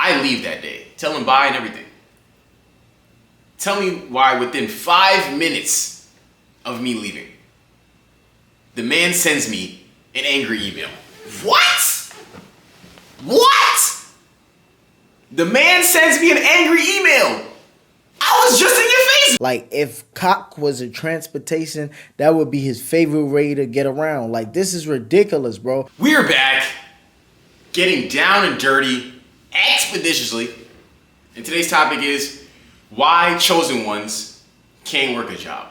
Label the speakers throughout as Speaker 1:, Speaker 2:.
Speaker 1: I leave that day. Tell him bye and everything. Tell me why within 5 minutes of me leaving, the man sends me an angry email. What? What? The man sends me an angry email. I was just in your face.
Speaker 2: Like, if cock was a transportation, that would be his favorite way to get around. Like, this is ridiculous, bro.
Speaker 1: We're back, getting down and dirty, expeditiously. And today's topic is why chosen ones can't work a job.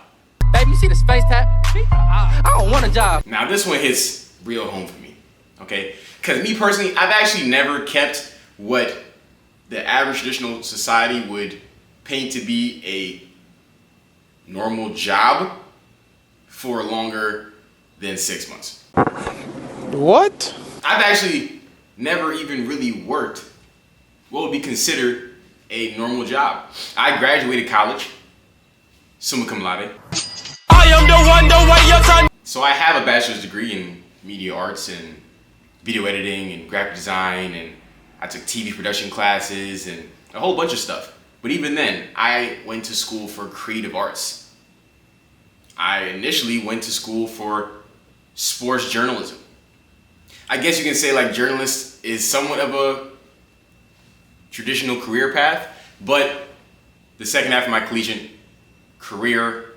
Speaker 3: Baby, you see the space tap? I don't want a job.
Speaker 1: Now, this one hits real home for me, okay? Because me personally, I've actually never kept what the average traditional society would paint to be a normal job for longer than 6 months.
Speaker 4: What?
Speaker 1: I've actually never even really worked what would be considered a normal job. I graduated college, summa cum laude.
Speaker 3: I am the one, the way your son.
Speaker 1: So I have a bachelor's degree in media arts and video editing and graphic design, and I took TV production classes and a whole bunch of stuff. But even then, I went to school for creative arts. I initially went to school for sports journalism. I guess you can say like journalist is somewhat of a traditional career path, but the second half of my collegiate career,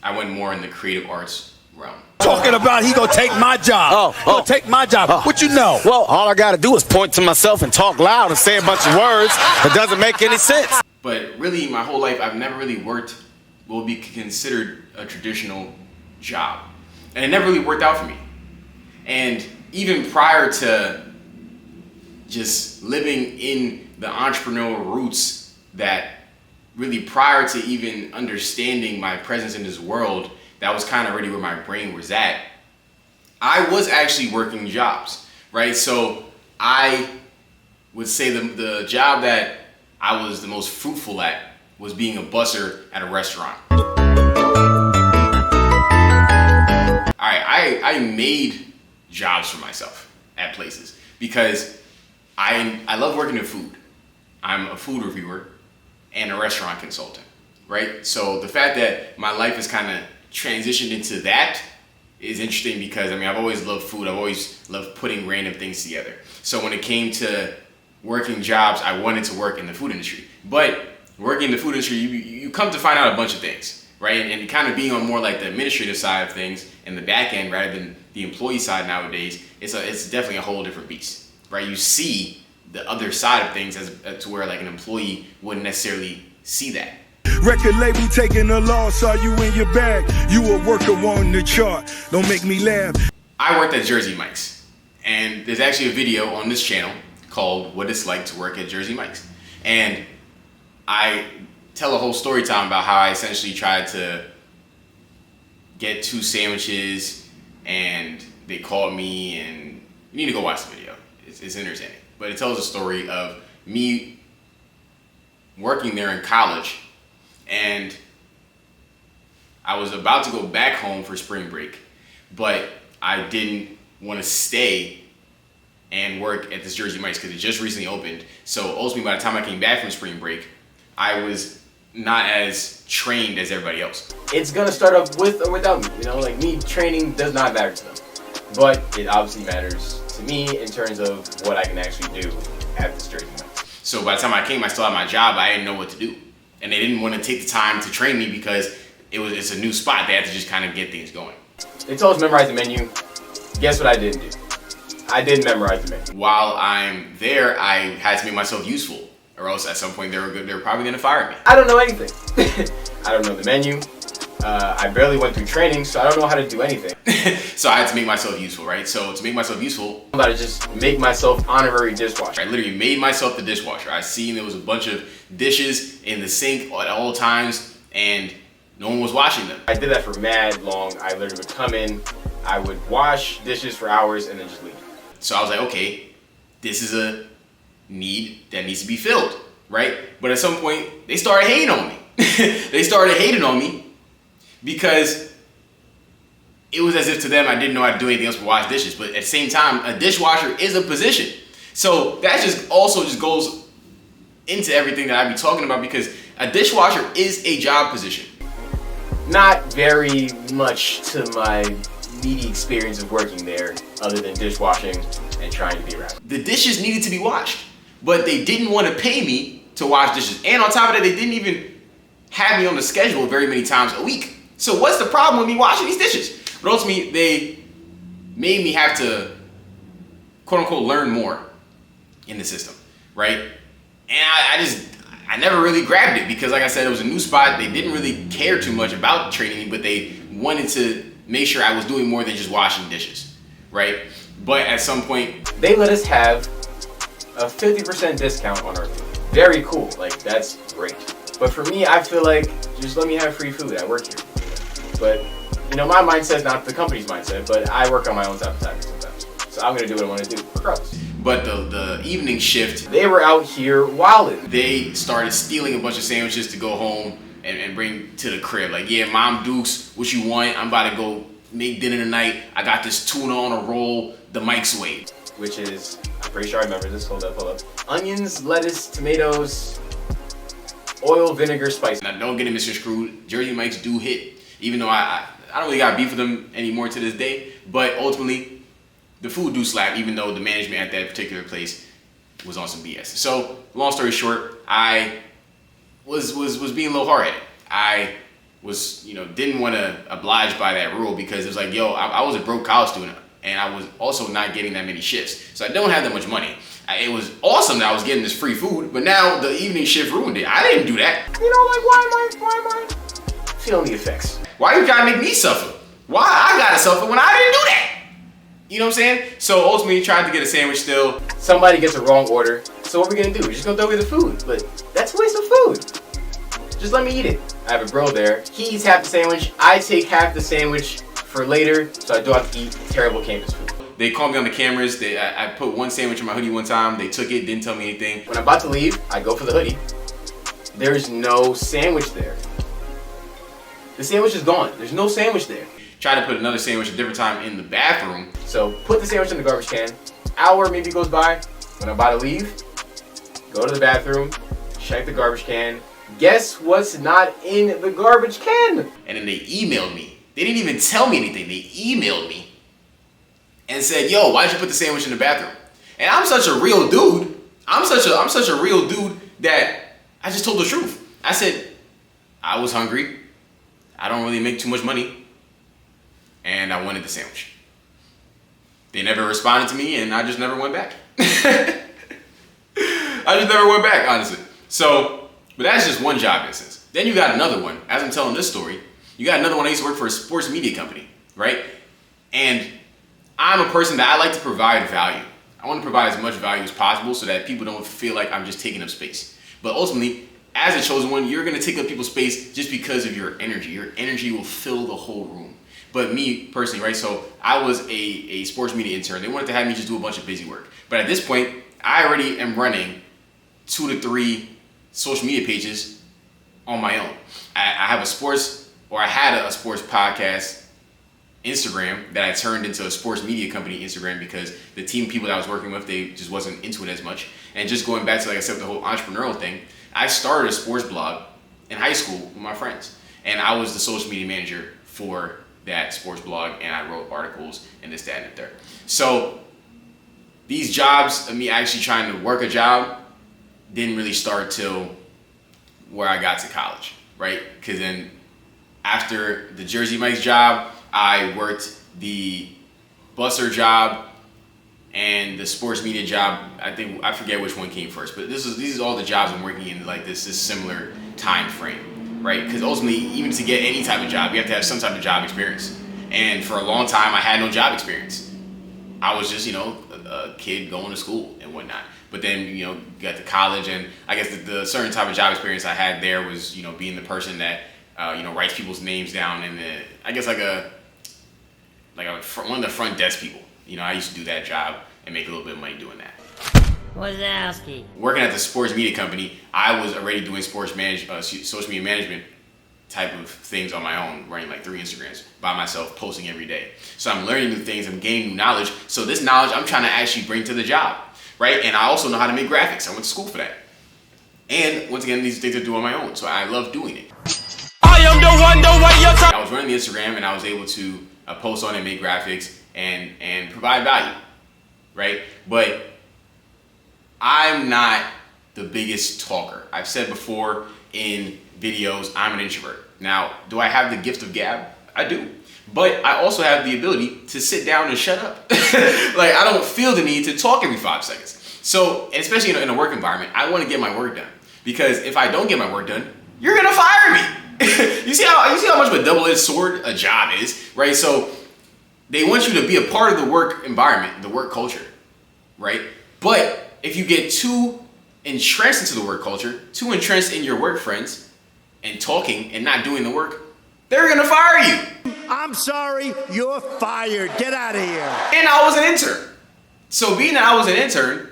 Speaker 1: I went more in the creative arts realm.
Speaker 4: Talking about he gonna take my job. Gonna take my job. What you know?
Speaker 5: Well, all I gotta do is point to myself and talk loud and say a bunch of words that doesn't make any sense.
Speaker 1: But really, my whole life, I've never really worked what would be considered a traditional job. And it never really worked out for me. And even prior to just living in the entrepreneurial roots, that really prior to even understanding my presence in this world, that was kind of already where my brain was at. I was actually working jobs, right? So I would say the job that I was the most fruitful at was being a busser at a restaurant. I made jobs for myself at places because I love working in food. I'm a food reviewer and a restaurant consultant, right? So the fact that my life has kind of transitioned into that is interesting because, I mean, I've always loved food. I've always loved putting random things together. So when it came to working jobs, I wanted to work in the food industry. But working in the food industry, you come to find out a bunch of things, right? And kind of being on more like the administrative side of things and the back end rather than the employee side nowadays, it's definitely a whole different beast, right? You see the other side of things as to where like an employee wouldn't necessarily see that.
Speaker 4: Record label taking a loss, saw you in your bag. You a worker on the chart. Don't make me laugh.
Speaker 1: I worked at Jersey Mike's, and there's actually a video on this channel called What It's Like to Work at Jersey Mike's. And I tell a whole story time about how I essentially tried to get 2 sandwiches and they called me, and you need to go watch the video. It's entertaining. But it tells a story of me working there in college, and I was about to go back home for spring break, but I didn't want to stay and work at this Jersey Mike's because it just recently opened. So ultimately, by the time I came back from spring break, I was not as trained as everybody else.
Speaker 6: It's gonna start off with or without me, you know, like me training does not matter to them. But it obviously matters to me in terms of what I can actually do at this Jersey Mike's.
Speaker 1: So by the time I came, I still had my job, I didn't know what to do. And they didn't want to take the time to train me because it's a new spot. They had to just kind of get things going.
Speaker 6: They told us to memorize the menu. Guess what I didn't do? I didn't memorize the menu.
Speaker 1: While I'm there, I had to make myself useful, or else at some point they were probably gonna fire me.
Speaker 6: I don't know anything. I don't know the menu. I barely went through training, so I don't know how to do anything.
Speaker 1: So I had to make myself useful, right? So to make myself useful,
Speaker 6: I'm about to just make myself honorary dishwasher.
Speaker 1: I literally made myself the dishwasher. I seen there was a bunch of dishes in the sink at all times, and no one was washing them.
Speaker 6: I did that for mad long. I literally would come in, I would wash dishes for hours, and then just leave.
Speaker 1: So I was like, okay, this is a need that needs to be filled, right? But at some point, they started hating on me. They started hating on me because it was as if to them I didn't know how to do anything else but wash dishes. But at the same time, a dishwasher is a position. So that just also goes into everything that I be talking about because a dishwasher is a job position.
Speaker 6: Not very much to my meaty experience of working there, other than dishwashing and trying to be around.
Speaker 1: The dishes needed to be washed, but they didn't want to pay me to wash dishes. And on top of that, they didn't even have me on the schedule very many times a week. So what's the problem with me washing these dishes? But ultimately, they made me have to, quote unquote, learn more in the system, right? And I never really grabbed it because, like I said, it was a new spot. They didn't really care too much about training me, but they wanted to make sure I was doing more than just washing dishes, right? But at some point,
Speaker 6: they let us have a 50% discount on our food. Very cool, like that's great. But for me, I feel like just let me have free food. I work here. But you know, my mindset's not the company's mindset, but I work on my own type of time sometimes. So I'm gonna do what I want to do, regardless.
Speaker 1: But the evening shift,
Speaker 6: they were out here wilding.
Speaker 1: They started stealing a bunch of sandwiches to go home and bring to the crib. Like, yeah, Mom Dukes, what you want? I'm about to go make dinner tonight. I got this tuna on a roll, the Mike's way.
Speaker 6: Which is, I'm pretty sure I remember this. Hold up. Onions, lettuce, tomatoes, oil, vinegar, spice.
Speaker 1: Now, don't get it misconstrued. Jersey Mike's do hit, even though I don't really got beef with them anymore to this day. But ultimately, the food do slap, even though the management at that particular place was on some BS. So, long story short, I was being a little hard at it. I was, didn't want to oblige by that rule because it was like, yo, I was a broke college student and I was also not getting that many shifts. So I don't have that much money. It was awesome that I was getting this free food, but now the evening shift ruined it. I didn't do that.
Speaker 6: Why am I feeling the effects?
Speaker 1: Why you gotta make me suffer? Why I gotta suffer when I didn't do that? You know what I'm saying? So ultimately, tried to get a sandwich still.
Speaker 6: Somebody gets a wrong order. So what are we gonna do? We're just gonna throw away the food. But that's a waste of food. Just let me eat it. I have a bro there. He eats half the sandwich. I take half the sandwich for later, so I don't have to eat terrible campus food.
Speaker 1: They called me on the cameras. I put one sandwich in my hoodie one time. They took it, didn't tell me anything.
Speaker 6: When I'm about to leave, I go for the hoodie. There's no sandwich there. The sandwich is gone. There's no sandwich there.
Speaker 1: Try to put another sandwich a different time in the bathroom.
Speaker 6: So put the sandwich in the garbage can. Hour maybe goes by. When I'm about to leave, go to the bathroom, check the garbage can. Guess what's not in the garbage can?
Speaker 1: And then they emailed me. They didn't even tell me anything. They emailed me and said, yo, why'd you put the sandwich in the bathroom? And I'm such a real dude. I'm such a real dude that I just told the truth. I said, I was hungry. I don't really make too much money. And I wanted the sandwich. They never responded to me and I just never went back. I just never went back, honestly. So, but that's just one job instance. Then you got another one. As I'm telling this story, you got another one. I used to work for a sports media company, right? And I'm a person that I like to provide value. I want to provide as much value as possible so that people don't feel like I'm just taking up space. But ultimately, as a chosen one, you're going to take up people's space just because of your energy. Your energy will fill the whole room. But me personally, right? So I was a sports media intern. They wanted to have me just do a bunch of busy work. But at this point, I already am running 2 to 3 social media pages on my own. I had a sports podcast Instagram that I turned into a sports media company Instagram because the team of people that I was working with, they just wasn't into it as much. And just going back to, like I said, the whole entrepreneurial thing, I started a sports blog in high school with my friends. And I was the social media manager for that sports blog, and I wrote articles and this, that, and the third. So these jobs of me actually trying to work a job didn't really start till where I got to college, right? Because then after the Jersey Mike's job, I worked the busser job and the sports media job. I forget which one came first, but these are all the jobs I'm working in, like this similar time frame, right? Because ultimately, even to get any type of job, you have to have some type of job experience. And for a long time, I had no job experience. I was just, a kid going to school and whatnot. But then, got to college, and I guess the certain type of job experience I had there was, being the person that, writes people's names down, and I guess one of the front desk people. I used to do that job and make a little bit of money doing that.
Speaker 3: Wazowski.
Speaker 1: Working at the sports media company, I was already doing social media management type of things on my own, running like 3 Instagrams by myself, posting every day. So I'm learning new things, I'm gaining new knowledge. So this knowledge I'm trying to actually bring to the job, right? And I also know how to make graphics. I went to school for that. And once again, these things I do on my own, so I love doing it.
Speaker 3: I am the one, the way you're
Speaker 1: I was running the Instagram and I was able to post on it, make graphics, and provide value, right? But I'm not the biggest talker. I've said before in videos, I'm an introvert. Now, do I have the gift of gab? I do. But I also have the ability to sit down and shut up. Like, I don't feel the need to talk every 5 seconds. So, especially in a work environment, I want to get my work done. Because if I don't get my work done, you're gonna fire me. You see how much of a double-edged sword a job is, right? So they want you to be a part of the work environment, the work culture, right? But if you get too entrenched into the work culture, too entrenched in your work friends and talking and not doing the work, they're gonna fire you.
Speaker 7: I'm sorry, you're fired. Get out of here.
Speaker 1: And I was an intern. So being that I was an intern,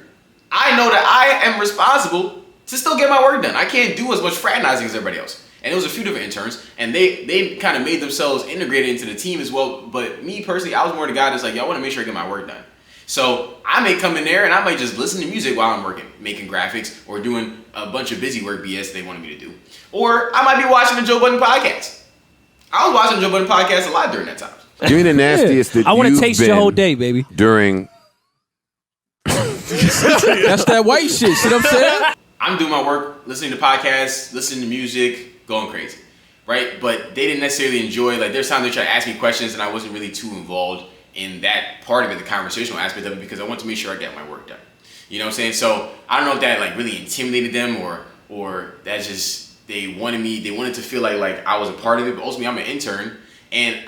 Speaker 1: I know that I am responsible to still get my work done. I can't do as much fraternizing as everybody else. And it was a few different interns, and they kind of made themselves integrated into the team as well. But me personally, I was more the guy that's like, yo, I want to make sure I get my work done. So I may come in there and I might just listen to music while I'm working, making graphics or doing a bunch of busy work BS they wanted me to do. Or I might be watching the Joe Budden podcast. I was watching the Joe Budden podcast a lot during that time.
Speaker 8: Give me the nastiest that
Speaker 9: I want to
Speaker 8: you've
Speaker 9: taste
Speaker 8: been
Speaker 9: your whole day, baby.
Speaker 8: during.
Speaker 9: That's that white shit. See what I'm saying?
Speaker 1: I'm doing my work, listening to podcasts, listening to music, going crazy, right? But they didn't necessarily enjoy, like there's times they try to ask me questions and I wasn't really too involved in that part of it, the conversational aspect of it, because I want to make sure I get my work done. You know what I'm saying? So I don't know if that like really intimidated them or that's just, they wanted to feel like I was a part of it, but ultimately I'm an intern and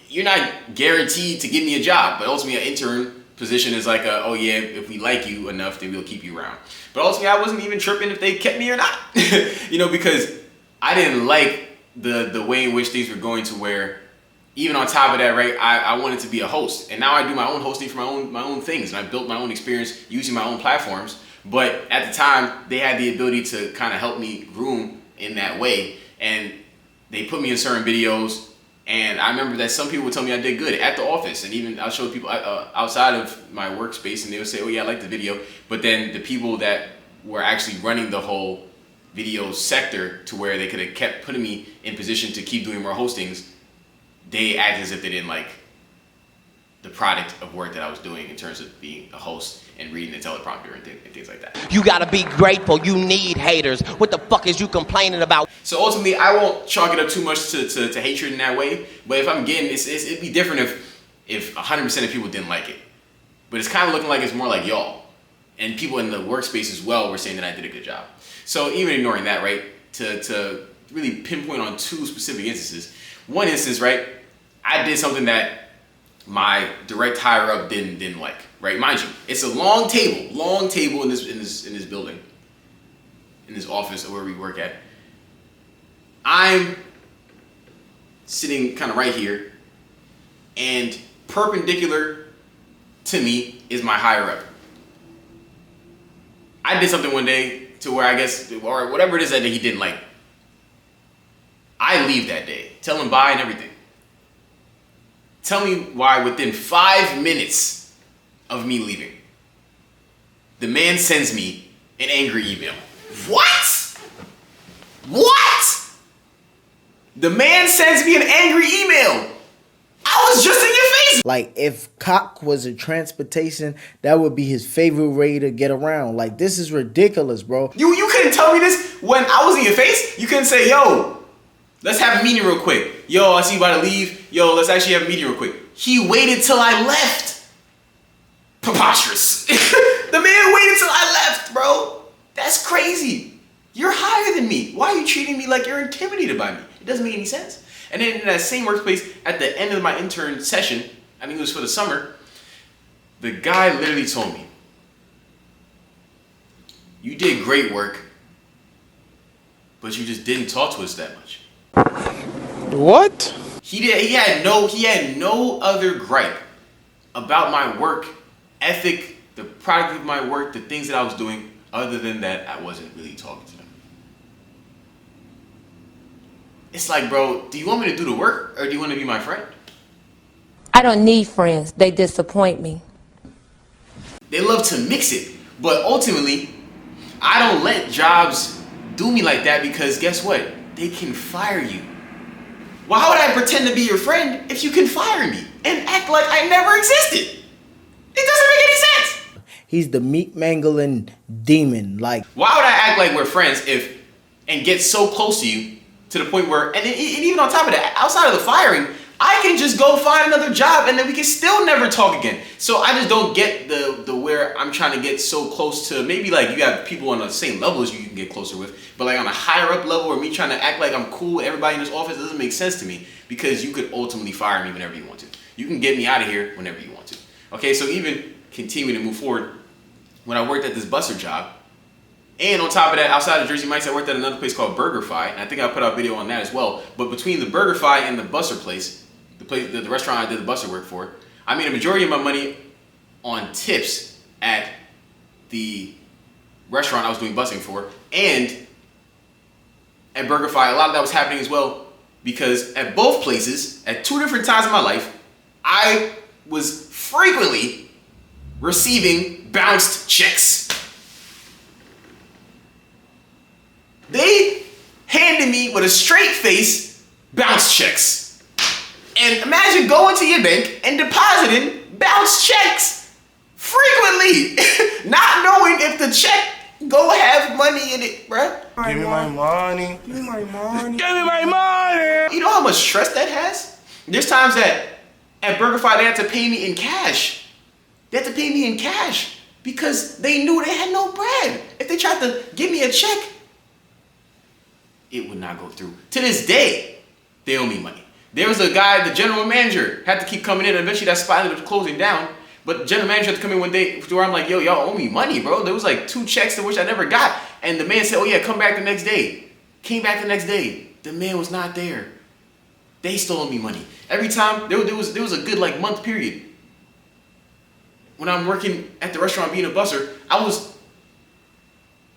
Speaker 1: you're not guaranteed to give me a job, but ultimately an intern position is like oh yeah, if we like you enough, then we'll keep you around. But ultimately, I wasn't even tripping if they kept me or not, you know, because I didn't like the way in which things were going to where, even on top of that, right, I wanted to be a host, and now I do my own hosting for my own things, and I built my own experience using my own platforms. But at the time, they had the ability to kind of help me groom in that way, and they put me in certain videos. And I remember that some people would tell me I did good at the office, and even I'll show people outside of my workspace, and they would say, "Oh yeah, I like the video." But then the people that were actually running the whole video sector, to where they could have kept putting me in position to keep doing more hostings, they acted as if they didn't like the product of work that I was doing in terms of being a host and reading the teleprompter and things like that.
Speaker 3: You gotta be grateful. You need haters. What the fuck is you complaining about?
Speaker 1: So ultimately, I won't chalk it up too much to hatred in that way. But if I'm getting, it'd be different if 100% of people didn't like it. But it's kind of looking like it's more like y'all. And people in the workspace as well were saying that I did a good job. So even ignoring that, right, to really pinpoint on two specific instances. One instance, right, I did something that my direct higher up didn't like, right? Mind you, it's a long table in this building, in this office where we work at. I'm sitting kind of right here, and perpendicular to me is my higher up. I did something one day to where I guess, or whatever it is that he didn't like. I leave that day, tell him bye and everything. Tell me why within 5 minutes of me leaving, the man sends me an angry email. What? The man sends me an angry email. I was just in your face.
Speaker 2: Like, if cock was a transportation, that would be his favorite way to get around. Like, this is ridiculous, bro.
Speaker 1: You couldn't tell me this when I was in your face. You couldn't say, yo, let's have a meeting real quick. Yo, I see you about to leave. Yo, let's actually have a meeting real quick. He waited till I left. Preposterous. The man waited till I left, bro. That's crazy. You're higher than me. Why are you treating me like you're intimidated by me? It doesn't make any sense. And then in that same workplace, at the end of my intern session, I think it was for the summer, the guy literally told me, you did great work, but you just didn't talk to us that much.
Speaker 8: What?
Speaker 1: He had no other gripe about my work ethic, the product of my work, the things that I was doing, other than that I wasn't really talking to them. It's like, bro, do you want me to do the work or do you want to be my friend?
Speaker 10: I don't need friends. They disappoint me.
Speaker 1: They love to mix it, but ultimately, I don't let jobs do me like that because guess what? They can fire you. Why would I pretend to be your friend if you can fire me and act like I never existed? It doesn't make any sense.
Speaker 2: He's the meat mangling demon. Like,
Speaker 1: why would I act like we're friends and get so close to you to the point where, and even on top of that, outside of the firing, I can just go find another job and then we can still never talk again. So I just don't get the where I'm trying to get so close to, maybe like you have people on the same level as you can get closer with, but like on a higher up level, or me trying to act like I'm cool with everybody in this office, doesn't make sense to me, because you could ultimately fire me whenever you want to. You can get me out of here whenever you want to. Okay, so even continuing to move forward, when I worked at this busser job, and on top of that, outside of Jersey Mike's, I worked at another place called BurgerFi, and I think I put out a video on that as well. But between the BurgerFi and the busser place, the restaurant I did the busser work for, I made a majority of my money on tips at the restaurant I was doing busing for, and at BurgerFi, a lot of that was happening as well, because at both places, at two different times in my life, I was frequently receiving bounced checks. They handed me with a straight face bounced checks. And imagine going to your bank and depositing bounced checks frequently, not knowing if the check go have money in it, bruh.
Speaker 11: Give me my money. Give me my money.
Speaker 4: Give me my money.
Speaker 1: You know how much stress that has? There's times that at BurgerFi they had to pay me in cash. They had to pay me in cash because they knew they had no bread. If they tried to give me a check, it would not go through. To this day, they owe me money. There was a guy, the general manager, had to keep coming in, and eventually that spot ended up closing down. But the general manager had to come in one day where I'm like, yo, y'all owe me money, bro. There was like 2 checks to which I never got. And the man said, oh yeah, come back the next day. Came back the next day. The man was not there. They stole me money. Every time, there was a good like month period. When I'm working at the restaurant being a busser, I was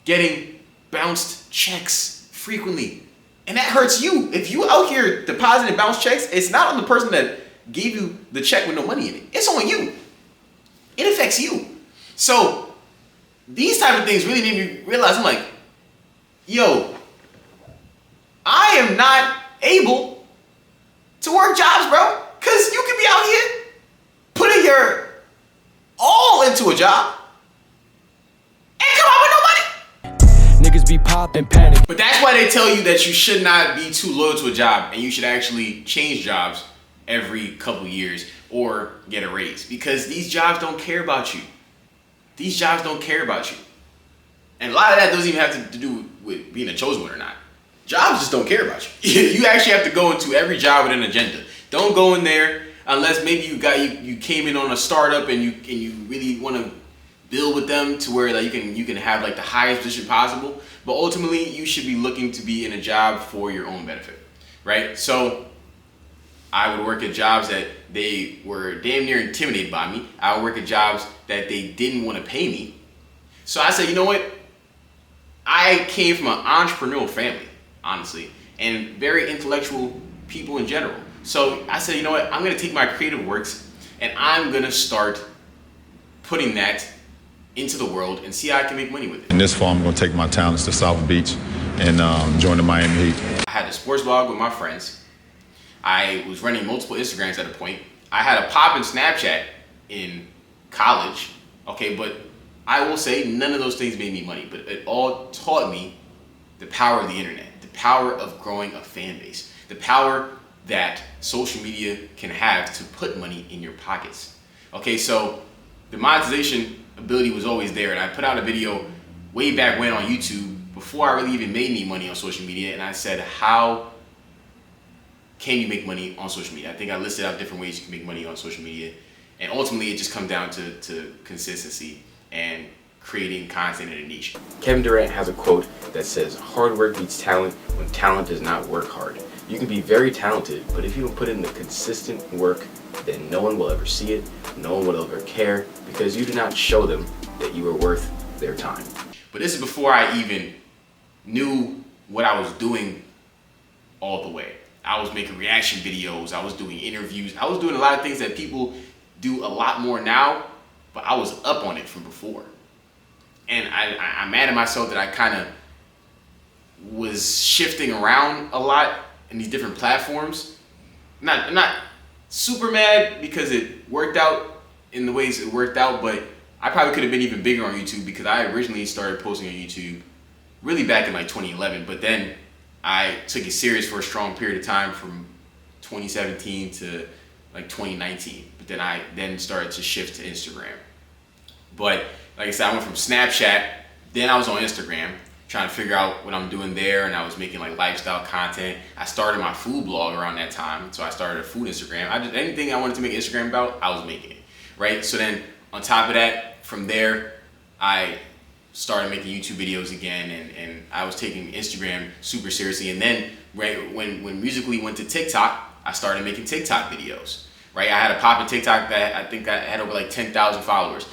Speaker 1: getting bounced checks frequently. And that hurts you. If you out here depositing bounced checks, it's not on the person that gave you the check with no money in it. It's on you. It affects you. So these type of things really made me realize, I'm like, yo, I am not able to work jobs, bro. Because you can be out here putting your all into a job and come out with no money.
Speaker 3: Niggas be poppin' panic.
Speaker 1: But that's why they tell you that you should not be too loyal to a job, and you should actually change jobs every couple years or get a raise, because these jobs don't care about you. These jobs don't care about you. And a lot of that doesn't even have to do with being a chosen one or not. Jobs just don't care about you. You actually have to go into every job with an agenda. Don't go in there unless maybe you came in on a startup and you really want to build with them to where like you can have like the highest position possible. But ultimately, you should be looking to be in a job for your own benefit, right? So I would work at jobs that they were damn near intimidated by me. I would work at jobs that they didn't want to pay me. So I said, you know what? I came from an entrepreneurial family, honestly, and very intellectual people in general. So I said, you know what? I'm going to take my creative works and I'm going to start putting that into the world and see how I can make money with it.
Speaker 12: In this fall, I'm going to take my talents to South Beach and join the Miami Heat.
Speaker 1: I had a sports blog with my friends. I was running multiple Instagrams at a point. I had a pop-in Snapchat in college, okay, but I will say none of those things made me money, but it all taught me the power of the internet, the power of growing a fan base, the power that social media can have to put money in your pockets. Okay, so the monetization ability was always there, and I put out a video way back when on YouTube before I really even made any money on social media, and I said, how can you make money on social media? I think I listed out different ways you can make money on social media, and ultimately it just comes down to consistency and creating content in a niche.
Speaker 6: Kevin Durant has a quote that says, hard work beats talent when talent does not work hard. You can be very talented, but if you don't put in the consistent work, then no one will ever see it, no one will ever care, because you do not show them that you are worth their time.
Speaker 1: But this is before I even knew what I was doing all the way. I was making reaction videos, I was doing interviews, I was doing a lot of things that people do a lot more now, but I was up on it from before. And I'm mad at myself that I kind of was shifting around a lot in these different platforms. I'm not super mad because it worked out in the ways it worked out, but I probably could have been even bigger on YouTube because I originally started posting on YouTube really back in like 2011, but then I took it serious for a strong period of time from 2017 to like 2019. But then I started to shift to Instagram. But like I said, I went from Snapchat, then I was on Instagram trying to figure out what I'm doing there, and I was making like lifestyle content. I started my food blog around that time, so I started a food Instagram. Anything I wanted to make Instagram about, I was making it, right? So then on top of that, from there, I started making YouTube videos again, and I was taking Instagram super seriously. And then right when Musical.ly went to TikTok, I started making TikTok videos, right? I had a pop in TikTok that I think I had over like 10,000 followers.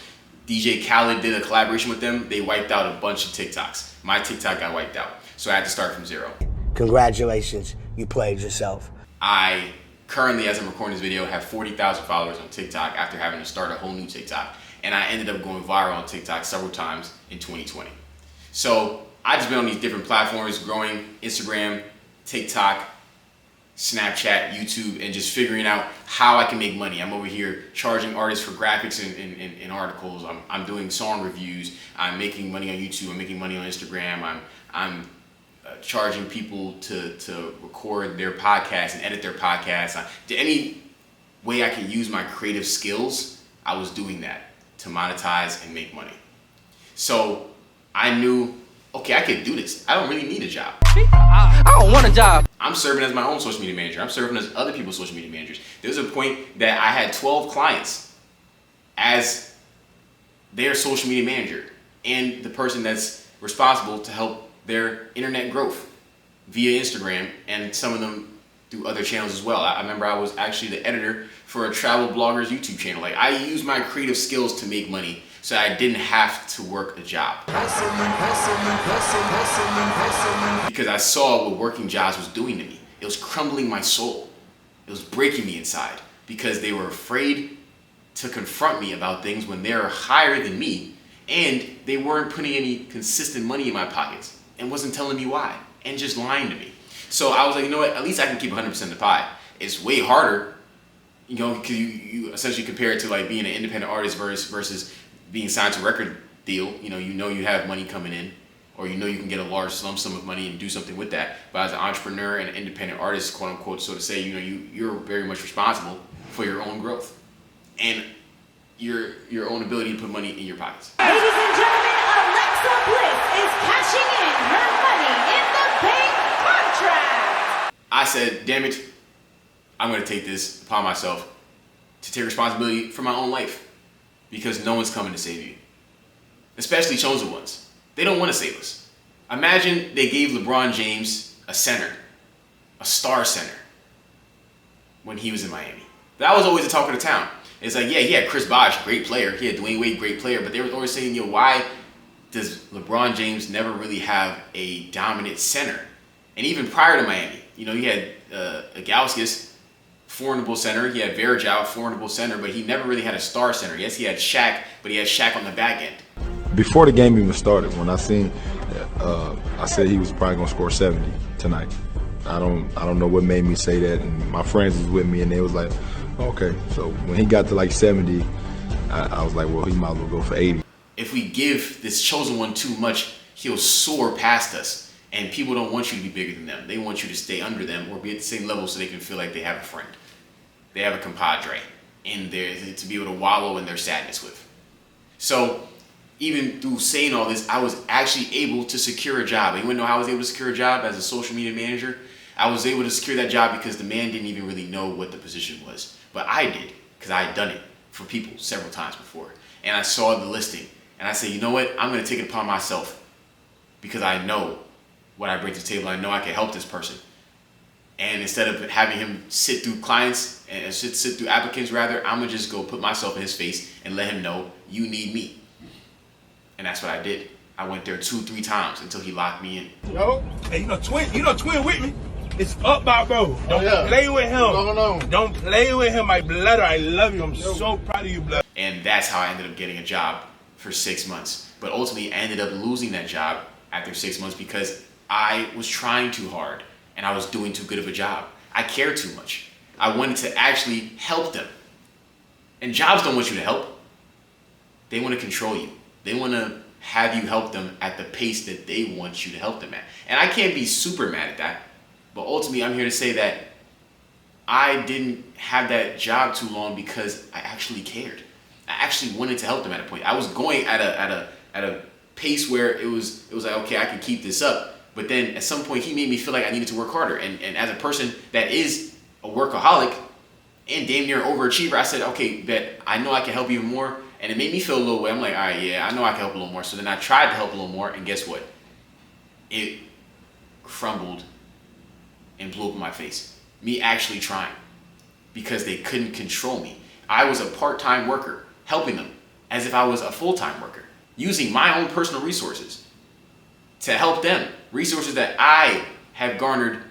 Speaker 1: DJ Khaled did a collaboration with them. They wiped out a bunch of TikToks. My TikTok got wiped out, so I had to start from zero.
Speaker 7: Congratulations, you played yourself.
Speaker 1: I currently, as I'm recording this video, have 40,000 followers on TikTok after having to start a whole new TikTok. And I ended up going viral on TikTok several times in 2020. So I just been on these different platforms, growing Instagram, TikTok, Snapchat, YouTube, and just figuring out how I can make money. I'm over here charging artists for graphics and articles. I'm doing song reviews. I'm making money on YouTube. I'm making money on Instagram. I'm charging people to record their podcasts and edit their podcasts. Any way I can use my creative skills, I was doing that to monetize and make money. So I knew, okay, I could do this. I don't really need a job.
Speaker 3: I don't want a job.
Speaker 1: I'm serving as my own social media manager. I'm serving as other people's social media managers. There's a point that I had 12 clients as their social media manager and the person that's responsible to help their internet growth via Instagram, and some of them through other channels as well. I remember I was actually the editor for a travel blogger's YouTube channel. Like, I used my creative skills to make money so I didn't have to work a job. Because I saw what working jobs was doing to me. It was crumbling my soul. It was breaking me inside because they were afraid to confront me about things when they're higher than me, and they weren't putting any consistent money in my pockets and wasn't telling me why and just lying to me. So I was like, you know what, at least I can keep 100% of the pie. It's way harder, you know, because you essentially compare it to like being an independent artist versus being signed to a record deal. You know you have money coming in, or you know you can get a large lump sum of money and do something with that. But as an entrepreneur and an independent artist, quote unquote, so to say, you know, you're very much responsible for your own growth and your own ability to put money in your pockets.
Speaker 13: Ladies and gentlemen, Alexa Bliss is cashing in her money in the bank contract.
Speaker 1: I said, damn it, I'm going to take this upon myself to take responsibility for my own life, because no one's coming to save you, especially chosen ones. They don't want to save us. Imagine they gave LeBron James a center, a star center, when he was in Miami. That was always the talk of the town. It's like, yeah, he had Chris Bosh, great player. He had Dwayne Wade, great player. But they were always saying, yo, why does LeBron James never really have a dominant center? And even prior to Miami, you know, he had Agauskas, formidable center. He had Verjao, formidable center, but he never really had a star center. Yes, he had Shaq, but he had Shaq on the back end.
Speaker 12: Before the game even started, when I seen, I said he was probably gonna score 70 tonight. I don't know what made me say that, and my friends was with me, and they was like, okay. So when he got to like 70, I was like, well, he might as well go for 80.
Speaker 1: If we give this chosen one too much, he'll soar past us. And people don't want you to be bigger than them. They want you to stay under them or be at the same level so they can feel like they have a friend. They have a compadre in there to be able to wallow in their sadness with. So even through saying all this, I was actually able to secure a job. And you want to know how I was able to secure a job as a social media manager? I was able to secure that job because the man didn't even really know what the position was. But I did, because I had done it for people several times before. And I saw the listing. And I said, you know what? I'm going to take it upon myself, because I know what I bring to the table. I know I can help this person. And instead of having him sit through clients and sit through applicants, rather, I'm gonna just go put myself in his face and let him know, you need me. And that's what I did. I went there 2-3 times until he locked me in.
Speaker 11: Yo, hey, you know twin with me. It's up, my bro. Don't play with him. Don't play with him, my blood. I love you. I'm so proud of you, blood.
Speaker 1: And that's how I ended up getting a job for 6 months. But ultimately, I ended up losing that job after 6 months because I was trying too hard and I was doing too good of a job. I cared too much. I wanted to actually help them. And jobs don't want you to help. They want to control you. They want to have you help them at the pace that they want you to help them at. And I can't be super mad at that. But ultimately, I'm here to say that I didn't have that job too long because I actually cared. I actually wanted to help them at a point. I was going at a pace where it was like, okay, I can keep this up. But then at some point, he made me feel like I needed to work harder. And as a person that is a workaholic and damn near overachiever, I said, okay, bet I know I can help even more. And it made me feel a little way. I'm like, all right, yeah, I know I can help a little more. So then I tried to help a little more, and guess what? It crumbled and blew up in my face. Me actually trying, because they couldn't control me. I was a part-time worker, helping them as if I was a full-time worker, using my own personal resources to help them. Resources that I have garnered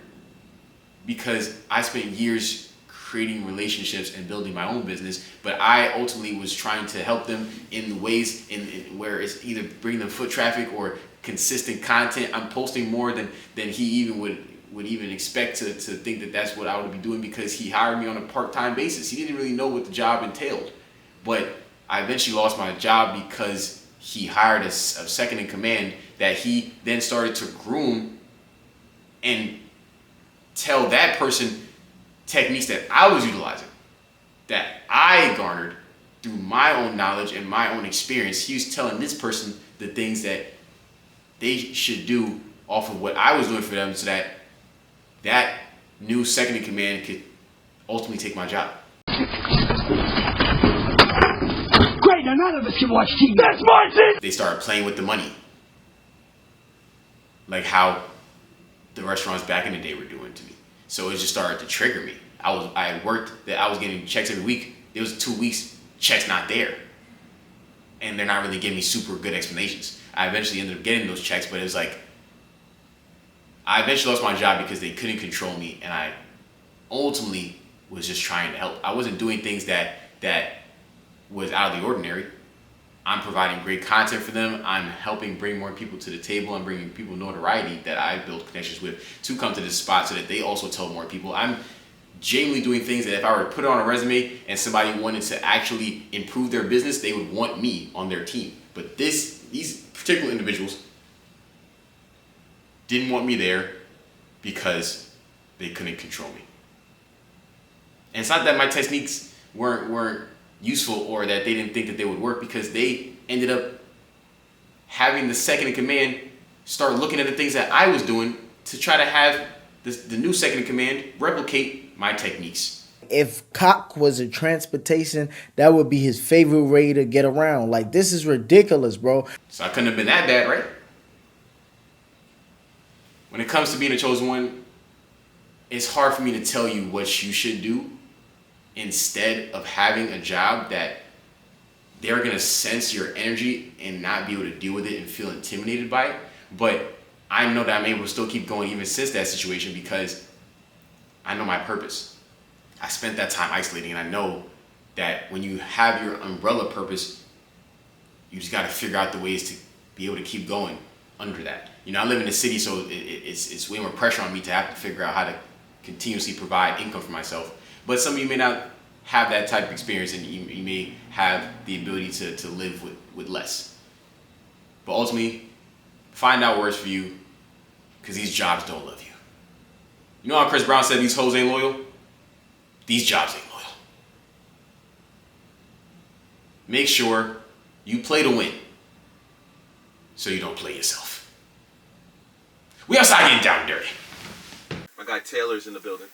Speaker 1: because I spent years creating relationships and building my own business, but I ultimately was trying to help them in ways in where it's either bringing them foot traffic or consistent content. I'm posting more than he even would even expect to think that that's what I would be doing, because he hired me on a part-time basis. He didn't really know what the job entailed, but I eventually lost my job because he hired a second in command that he then started to groom and tell that person techniques that I was utilizing, that I garnered through my own knowledge and my own experience. He was telling this person the things that they should do off of what I was doing for them, so that that new second in command could ultimately take my job.
Speaker 11: Great, now none of us can watch TV. That's my team!
Speaker 1: They started playing with the money, like how the restaurants back in the day were doing to me. So it just started to trigger me. I had worked that I was getting checks every week. There was 2 weeks, checks not there. And they're not really giving me super good explanations. I eventually ended up getting those checks, but it was like, I eventually lost my job because they couldn't control me, and I ultimately was just trying to help. I wasn't doing things that was out of the ordinary. I'm providing great content for them. I'm helping bring more people to the table. I'm bringing people notoriety that I built connections with to come to this spot so that they also tell more people. I'm genuinely doing things that if I were to put it on a resume and somebody wanted to actually improve their business, they would want me on their team. But these particular individuals didn't want me there because they couldn't control me. And it's not that my techniques weren't useful or that they didn't think that they would work, because they ended up having the second in command start looking at the things that I was doing to try to have the new second in command replicate my techniques.
Speaker 2: If cock was a transportation, that would be his favorite way to get around. Like, this is ridiculous, bro.
Speaker 1: So I couldn't have been that bad, right? When it comes to being a chosen one, it's hard for me to tell you what you should do instead of having a job that they're going to sense your energy and not be able to deal with it and feel intimidated by it. But I know that I'm able to still keep going even since that situation, because I know my purpose. I spent that time isolating, and I know that when you have your umbrella purpose, you just got to figure out the ways to be able to keep going under that. You know, I live in the city, so it's way more pressure on me to have to figure out how to continuously provide income for myself. But some of you may not have that type of experience, and you may have the ability to live with less. But ultimately, find out what works for you, because these jobs don't love you. You know how Chris Brown said these hoes ain't loyal? These jobs ain't loyal. Make sure you play to win, so you don't play yourself. We outside getting down and dirty.
Speaker 14: My guy Taylor's in the building.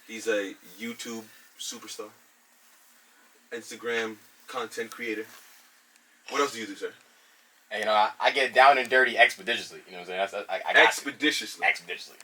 Speaker 14: He's a YouTube superstar, Instagram content creator. What else do you do, sir?
Speaker 1: And, you know, I get down and dirty expeditiously. You know what I'm saying? I got
Speaker 14: expeditiously.
Speaker 1: Expeditiously.